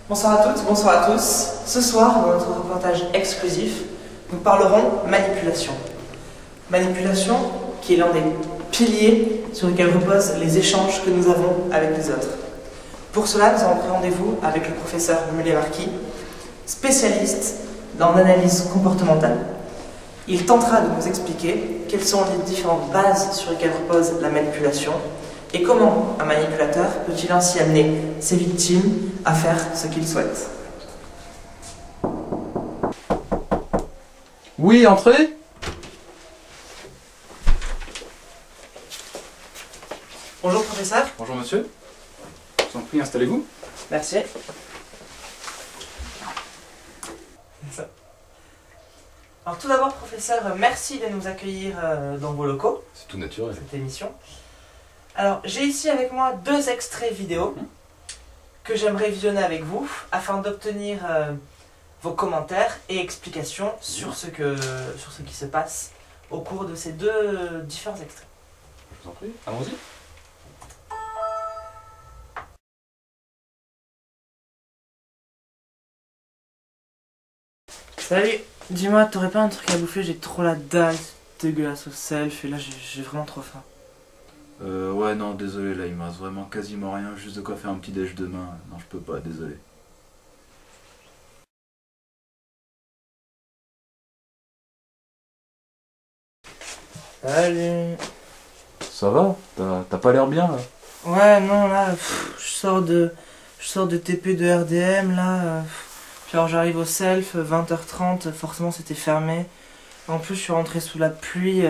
Bonsoir à toutes, bonsoir à tous. Ce soir, dans notre reportage exclusif, nous parlerons manipulation. Manipulation qui est l'un des piliers sur lesquels reposent les échanges que nous avons avec les autres. Pour cela, nous avons pris rendez-vous avec le professeur Muley-Marquis, spécialiste dans l'analyse comportementale. Il tentera de nous expliquer quelles sont les différentes bases sur lesquelles repose la manipulation et comment un manipulateur peut-il ainsi amener ses victimes à faire ce qu'il souhaite. Oui, entrez. Bonjour professeur. Bonjour monsieur. Je vous en prie, installez-vous. Merci. Alors tout d'abord professeur, merci de nous accueillir dans vos locaux. C'est tout naturel. Cette émission. Alors j'ai ici avec moi 2 extraits vidéo que j'aimerais visionner avec vous afin d'obtenir vos commentaires et explications sur ce qui se passe au cours de ces 2 différents extraits. Je vous en prie, allons-y. Salut. Dis-moi, t'aurais pas un truc à bouffer? J'ai trop la dalle, c'est dégueulasse au self et là j'ai vraiment trop faim. Ouais, non, désolé, là, il me reste vraiment quasiment rien, juste de quoi faire un petit déj demain. Non, je peux pas, désolé. Salut. Ça va? T'as pas l'air bien, là? Ouais, non, là, je sors de TP de RDM, là, puis alors j'arrive au self, 20h30, forcément c'était fermé. En plus, je suis rentré sous la pluie,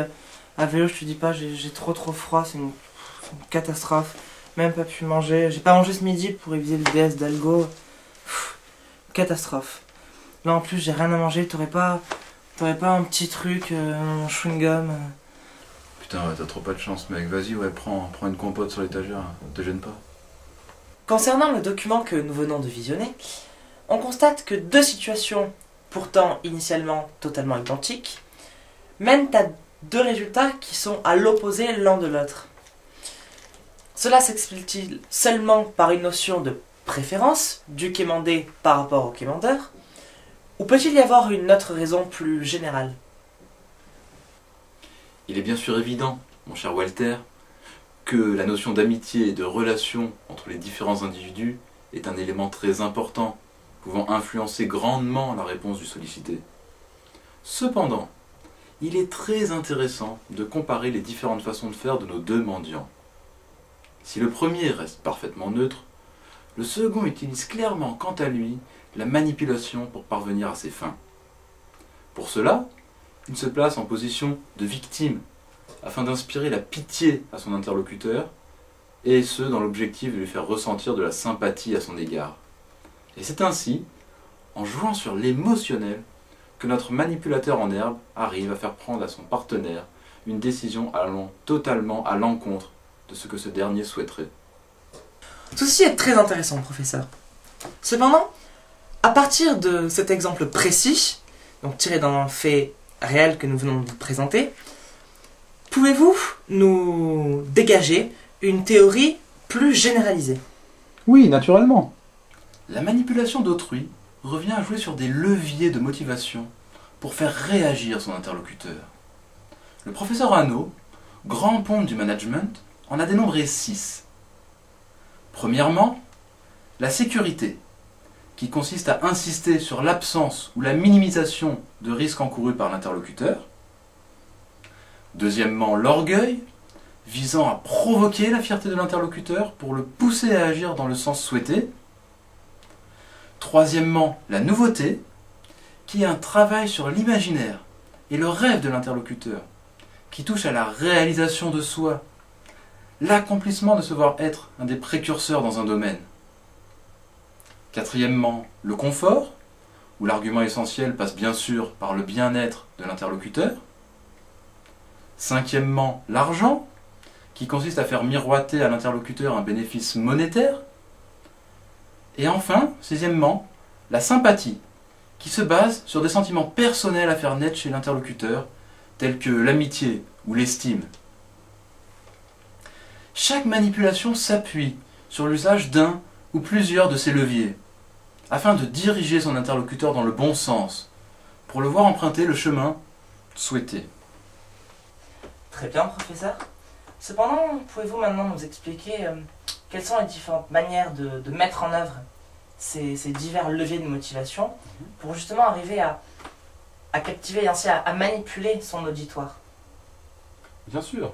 à vélo, je te dis pas, j'ai trop froid, c'est une catastrophe. Même pas pu manger, j'ai pas mangé ce midi pour éviter le DS d'Algo. Catastrophe. Là, en plus, j'ai rien à manger, t'aurais pas un petit truc, un chewing-gum Putain, ouais, t'as trop pas de chance, mec. Vas-y, ouais, prends une compote sur l'étagère, hein. Te gêne pas. Concernant le document que nous venons de visionner, on constate que 2 situations, pourtant initialement totalement identiques, mènent à 2 résultats qui sont à l'opposé l'un de l'autre. Cela s'explique-t-il seulement par une notion de préférence du quémandé par rapport au quémandeur, ou peut-il y avoir une autre raison plus générale? Il est bien sûr évident, mon cher Walter, que la notion d'amitié et de relation entre les différents individus est un élément très important, pouvant influencer grandement la réponse du sollicité. Cependant, il est très intéressant de comparer les différentes façons de faire de nos 2 mendiants. Si le premier reste parfaitement neutre, le second utilise clairement, quant à lui, la manipulation pour parvenir à ses fins. Pour cela, il se place en position de victime, afin d'inspirer la pitié à son interlocuteur, et ce, dans l'objectif de lui faire ressentir de la sympathie à son égard. Et c'est ainsi, en jouant sur l'émotionnel, que notre manipulateur en herbe arrive à faire prendre à son partenaire une décision allant totalement à l'encontre de ce que ce dernier souhaiterait. Ceci est très intéressant, professeur. Cependant, à partir de cet exemple précis, donc tiré d'un fait réel que nous venons de présenter, pouvez-vous nous dégager une théorie plus généralisée? Oui, naturellement. La manipulation d'autrui revient à jouer sur des leviers de motivation pour faire réagir son interlocuteur. Le professeur Hanno, grand ponte du management, en a dénombré 6. Premièrement, la sécurité, qui consiste à insister sur l'absence ou la minimisation de risques encourus par l'interlocuteur. Deuxièmement, l'orgueil, visant à provoquer la fierté de l'interlocuteur pour le pousser à agir dans le sens souhaité. Troisièmement, la nouveauté, qui est un travail sur l'imaginaire et le rêve de l'interlocuteur, qui touche à la réalisation de soi, l'accomplissement de se voir être un des précurseurs dans un domaine. Quatrièmement, le confort, où l'argument essentiel passe bien sûr par le bien-être de l'interlocuteur. Cinquièmement, l'argent, qui consiste à faire miroiter à l'interlocuteur un bénéfice monétaire. Et enfin, sixièmement, la sympathie, qui se base sur des sentiments personnels à faire naître chez l'interlocuteur, tels que l'amitié ou l'estime. Chaque manipulation s'appuie sur l'usage d'un ou plusieurs de ces leviers, afin de diriger son interlocuteur dans le bon sens, pour le voir emprunter le chemin souhaité. Très bien, professeur. Cependant, pouvez-vous maintenant nous expliquer quelles sont les différentes manières de mettre en œuvre ces divers leviers de motivation pour justement arriver à captiver et ainsi à manipuler son auditoire? Bien sûr.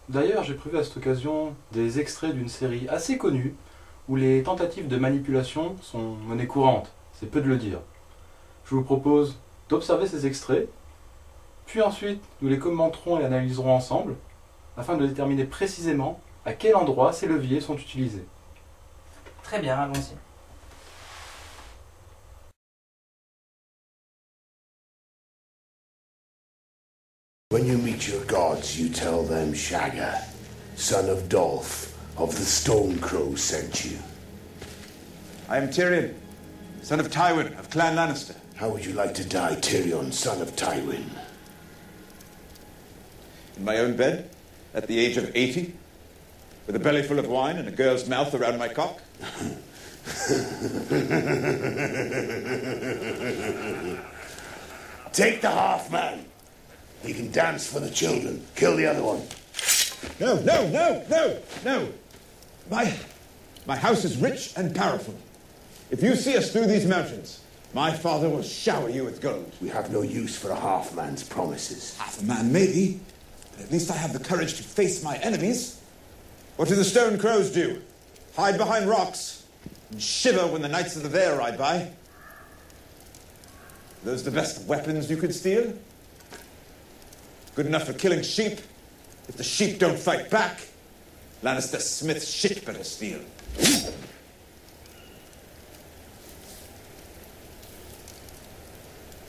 D'ailleurs, j'ai prévu à cette occasion des extraits d'une série assez connue où les tentatives de manipulation sont monnaie courante, c'est peu de le dire. Je vous propose d'observer ces extraits, puis ensuite nous les commenterons et analyserons ensemble afin de déterminer précisément à quel endroit ces leviers sont utilisés. Très bien, allons-y. When you meet your gods, you tell them Shagga, son of Dolph, of the Stone Crow, sent you. I am Tyrion, son of Tywin, of Clan Lannister. How would you like to die, Tyrion, son of Tywin? In my own bed, at the age of 80, with a belly full of wine and a girl's mouth around my cock? Take the half-man. He can dance for the children. Kill the other one. No. My house is rich and powerful. If you see us through these mountains, my father will shower you with gold. We have no use for a half-man's promises. Half a man, maybe, but at least I have the courage to face my enemies. What do the Stone Crows do? Hide behind rocks and shiver when the Knights of the Vale ride by. Are those the best weapons you could steal? Good enough for killing sheep. If the sheep don't fight back, Lannister Smith's shit better steal.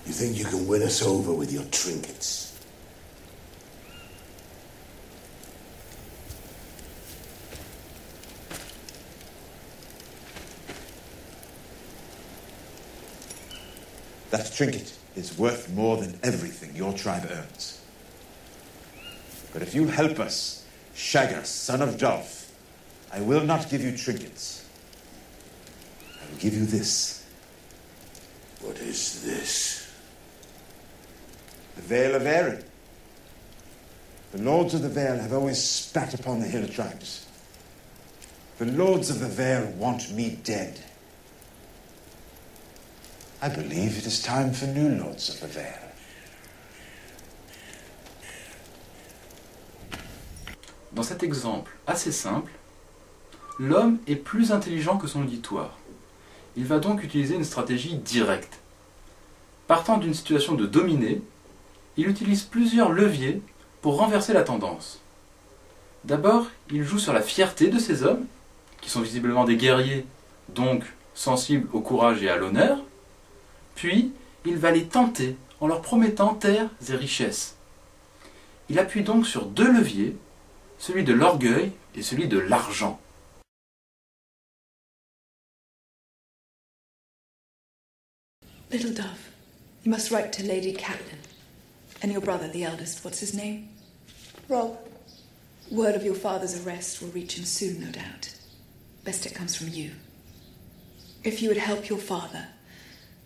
You think you can win us over with your trinkets? That trinket is worth more than everything your tribe earns. But if you help us, Shagga, son of Dolph, I will not give you trinkets. I will give you this. What is this? The Vale of Erin. The Lords of the Vale have always spat upon the hill tribes. The Lords of the Vale want me dead. I believe it is time for new Lords of the Vale. Dans cet exemple assez simple, l'homme est plus intelligent que son auditoire. Il va donc utiliser une stratégie directe. Partant d'une situation de dominé, il utilise plusieurs leviers pour renverser la tendance. D'abord, il joue sur la fierté de ces hommes, qui sont visiblement des guerriers, donc sensibles au courage et à l'honneur. Puis, il va les tenter en leur promettant terres et richesses. Il appuie donc sur deux leviers, celui de l'orgueil et celui de l'argent. Little Dove, you must write to Lady Catelyn. And your brother, the eldest, what's his name? Rob. Word of your father's arrest will reach him soon, no doubt. Best it comes from you. If you would help your father,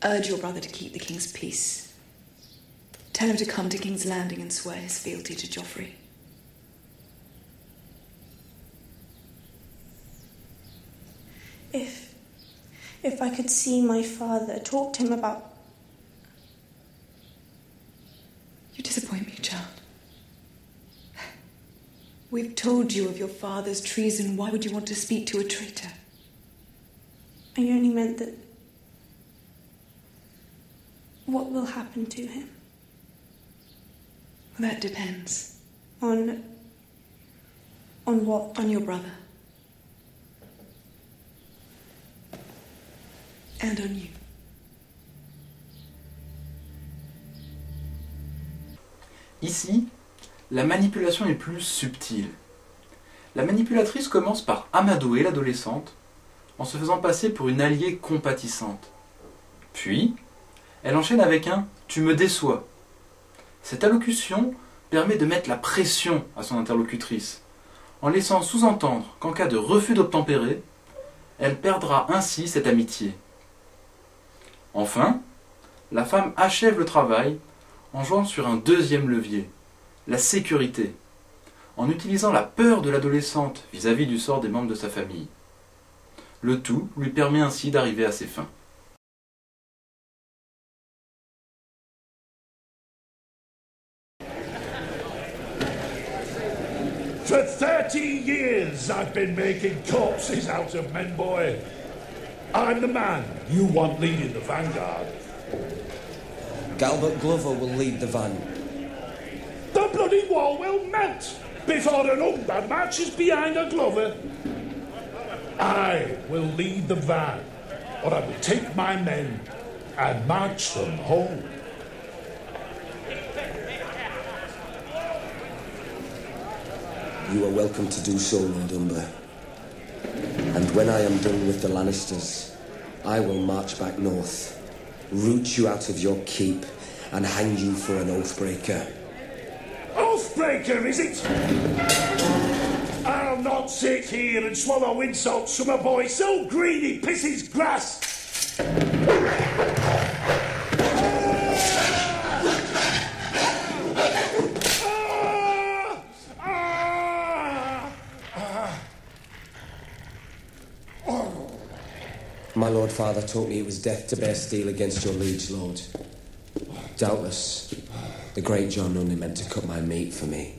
urge your brother to keep the king's peace. Tell him to come to King's Landing and swear his fealty to Joffrey. If I could see my father, talk to him about... You disappoint me, child. We've told you of your father's treason. Why would you want to speak to a traitor? I only meant that... What will happen to him? That depends. On what? On your brother. And on you. Ici, la manipulation est plus subtile. La manipulatrice commence par amadouer l'adolescente en se faisant passer pour une alliée compatissante. Puis, elle enchaîne avec un « tu me déçois ». Cette allocution permet de mettre la pression à son interlocutrice, en laissant sous-entendre qu'en cas de refus d'obtempérer, elle perdra ainsi cette amitié. Enfin, la femme achève le travail en jouant sur un deuxième levier, la sécurité, en utilisant la peur de l'adolescente vis-à-vis du sort des membres de sa famille. Le tout lui permet ainsi d'arriver à ses fins. For 30 years I've been making corpses out of men, boy. I'm the man you want leading the vanguard. Galbert Glover will lead the van. The bloody wall will melt before an Umber marches behind a Glover. I will lead the van, or I will take my men and march them home. You are welcome to do so, Lord Umber. And when I am done with the Lannisters, I will march back north, root you out of your keep, and hang you for an oathbreaker. Oathbreaker, is it? I'll not sit here and swallow insults from a boy so green he pisses grass. My Lord Father taught me it was death to bear steel against your liege lord. Doubtless, the great John only meant to cut my meat for me.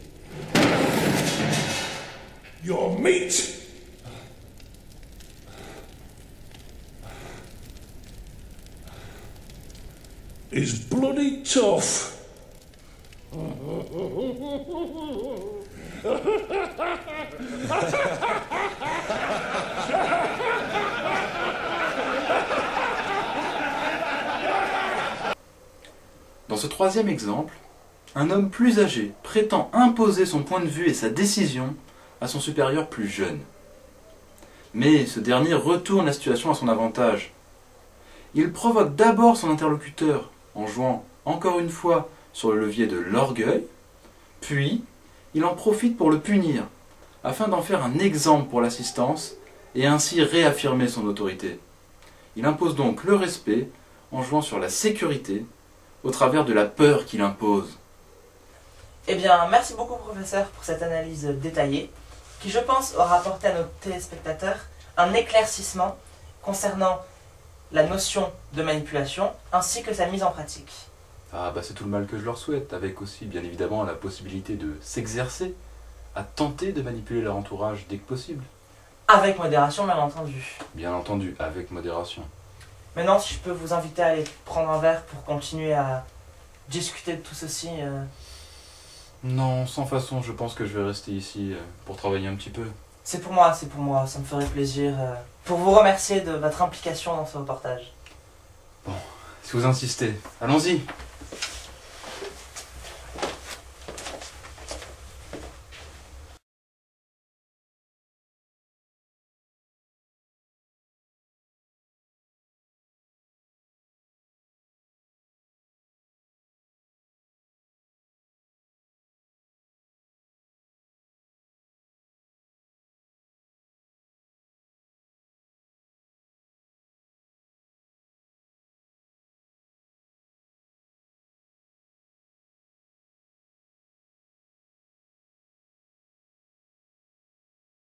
Your meat? Is bloody tough. Dans ce troisième exemple, un homme plus âgé prétend imposer son point de vue et sa décision à son supérieur plus jeune. Mais ce dernier retourne la situation à son avantage. Il provoque d'abord son interlocuteur en jouant encore une fois sur le levier de l'orgueil, puis il en profite pour le punir, afin d'en faire un exemple pour l'assistance et ainsi réaffirmer son autorité. Il impose donc le respect en jouant sur la sécurité au travers de la peur qu'il impose. Eh bien, merci beaucoup professeur pour cette analyse détaillée, qui je pense aura apporté à nos téléspectateurs un éclaircissement concernant la notion de manipulation ainsi que sa mise en pratique. Ah bah c'est tout le mal que je leur souhaite, avec aussi bien évidemment la possibilité de s'exercer à tenter de manipuler leur entourage dès que possible. Avec modération, bien entendu. Bien entendu, avec modération. Maintenant, si je peux vous inviter à aller prendre un verre pour continuer à discuter de tout ceci. Non, sans façon, je pense que je vais rester ici pour travailler un petit peu. C'est pour moi, ça me ferait plaisir. Pour vous remercier de votre implication dans ce reportage. Bon, si vous insistez, allons-y.